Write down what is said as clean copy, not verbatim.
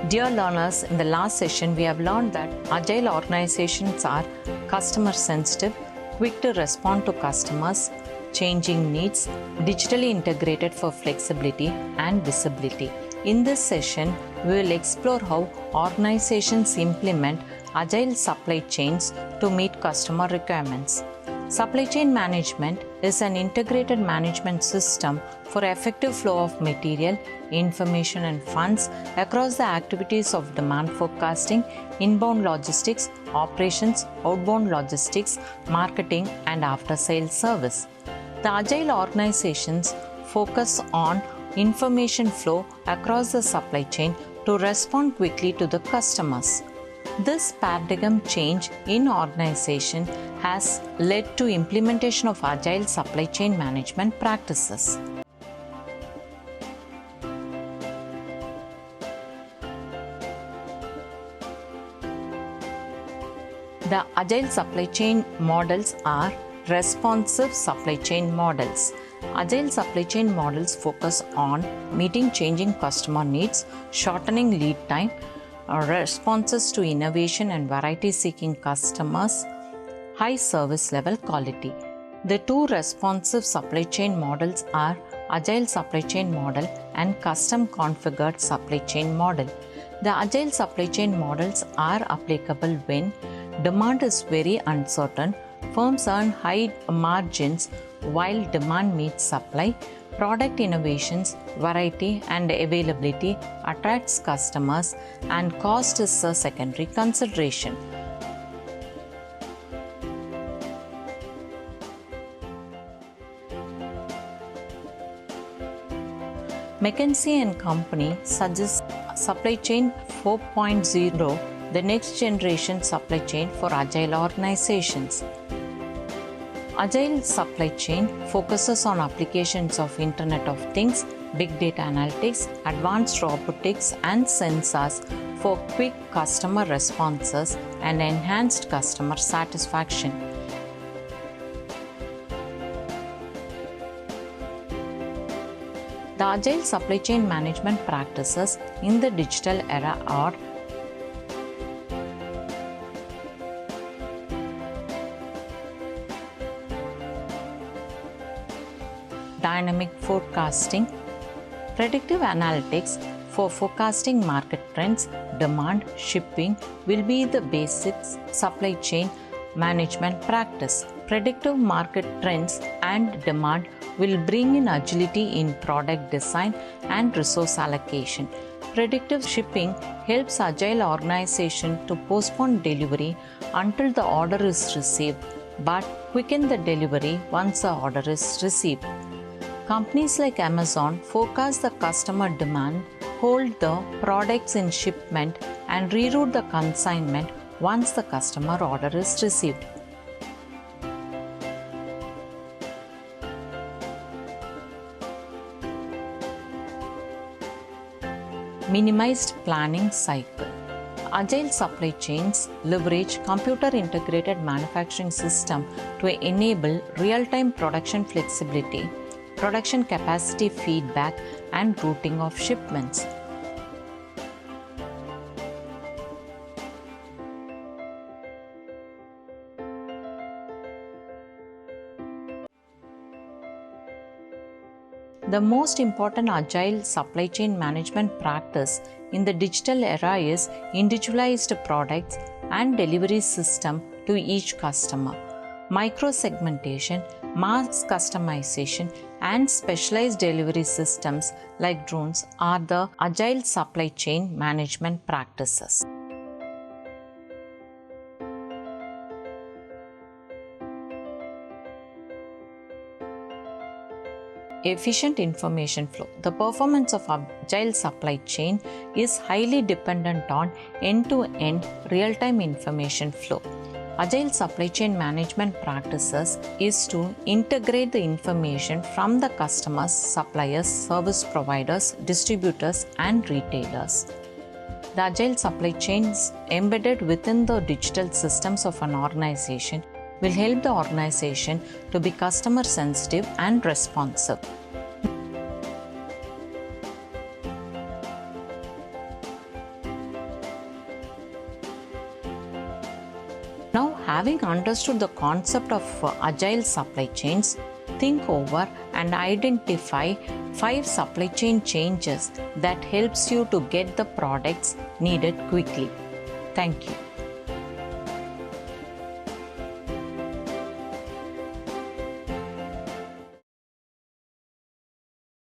Dear learners, in the last session we have learned that agile organizations are customer sensitive, quick to respond to customers' changing needs, digitally integrated for flexibility and visibility. In this session, we will explore how organizations implement agile supply chains to meet customer requirements. Supply chain management is an integrated management system for effective flow of material, information and funds across the activities of demand forecasting, inbound logistics, operations, outbound logistics, marketing and after-sales service. The agile organizations focus on information flow across the supply chain to respond quickly to the customers. This paradigm change in organization has led to implementation of agile supply chain management practices. The agile supply chain models are responsive supply chain models. Agile supply chain models focus on meeting changing customer needs, shortening lead time, responses to innovation and variety-seeking customers, high service level quality. The two responsive supply chain models are Agile Supply Chain Model and Custom Configured Supply Chain Model. The Agile Supply Chain models are applicable when demand is very uncertain, firms earn high margins while demand meets supply, product innovations, variety and availability attracts customers, and cost is a secondary consideration. McKinsey & Company suggests Supply Chain 4.0, the next generation supply chain for agile organizations. Agile supply chain focuses on applications of Internet of Things, big data analytics, advanced robotics and sensors for quick customer responses and enhanced customer satisfaction. The agile supply chain management practices in the digital era are dynamic forecasting, predictive analytics for forecasting market trends, demand, shipping will be the basic supply chain management practice. Predictive market trends and demand will bring in agility in product design and resource allocation. Predictive shipping helps agile organization to postpone delivery until the order is received, but quicken the delivery once the order is received. Companies like Amazon forecast the customer demand, hold the products in shipment, and reroute the consignment once the customer order is received. Minimized planning cycle. Agile supply chains leverage computer-integrated manufacturing system to enable real-time production flexibility, production capacity feedback, and routing of shipments. The most important agile supply chain management practice in the digital era is individualized products and delivery system to each customer. Micro-segmentation, mass customization, and specialized delivery systems like drones are the agile supply chain management practices. Efficient information flow. The performance of agile supply chain is highly dependent on end-to-end real-time information flow. Agile supply chain management practices is to integrate the information from the customers, suppliers, service providers, distributors, and retailers. The agile supply chains embedded within the digital systems of an organization will help the organization to be customer sensitive and responsive. Having understood the concept of agile supply chains, think over and identify 5 supply chain changes that helps you to get the products needed quickly. Thank you.